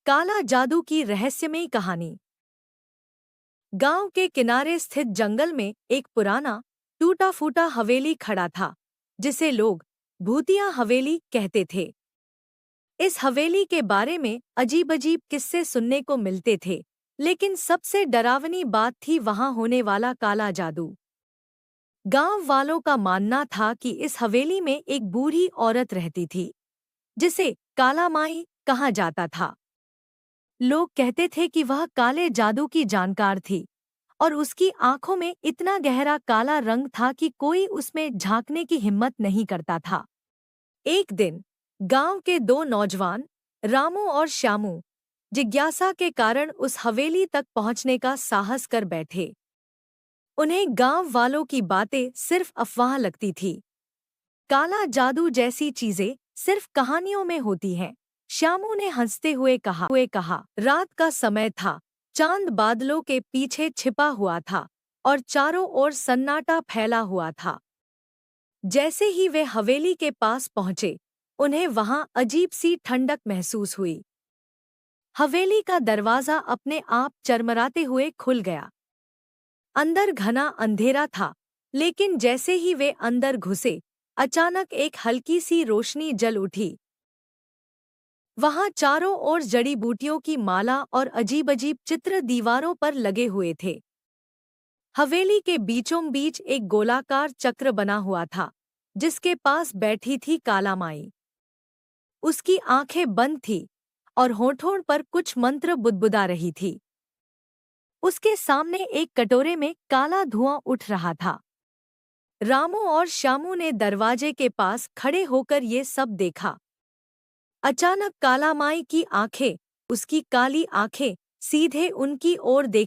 काला जादू की रहस्यमयी कहानी। गांव के किनारे स्थित जंगल में एक पुराना टूटा फूटा हवेली खड़ा था, जिसे लोग भूतिया हवेली कहते थे। इस हवेली के बारे में अजीब अजीब किस्से सुनने को मिलते थे, लेकिन सबसे डरावनी बात थी वहां होने वाला काला जादू। गांव वालों का मानना था कि इस हवेली में एक बूढ़ी औरत रहती थी, जिसे काला माई कहा जाता था। लोग कहते थे कि वह काले जादू की जानकार थी और उसकी आंखों में इतना गहरा काला रंग था कि कोई उसमें झांकने की हिम्मत नहीं करता था। एक दिन गांव के दो नौजवान, रामू और श्यामू, जिज्ञासा के कारण उस हवेली तक पहुंचने का साहस कर बैठे। उन्हें गांव वालों की बातें सिर्फ अफवाह लगती थी। काला जादू जैसी चीजें सिर्फ कहानियों में होती हैं। श्यामू ने हंसते हुए कहा, रात का समय था, चांद बादलों के पीछे छिपा हुआ था और चारों ओर सन्नाटा फैला हुआ था। जैसे ही वे हवेली के पास पहुंचे, उन्हें वहां अजीब सी ठंडक महसूस हुई। हवेली का दरवाजा अपने आप चरमराते हुए खुल गया। अंदर घना अंधेरा था, लेकिन जैसे ही वे अंदर घुसे, अचानक एक हल्की सी रोशनी जल उठी। वहां चारों ओर जड़ी बूटियों की माला और अजीब अजीब चित्र दीवारों पर लगे हुए थे। हवेली के बीचों बीच एक गोलाकार चक्र बना हुआ था, जिसके पास बैठी थी काला माई। उसकी आंखें बंद थीं और होठों पर कुछ मंत्र बुदबुदा रही थी। उसके सामने एक कटोरे में काला धुआं उठ रहा था। रामू और श्यामू ने दरवाजे के पास खड़े होकर ये सब देखा। अचानक काला माई की आंखें, उसकी काली आंखें, सीधे उनकी ओर देख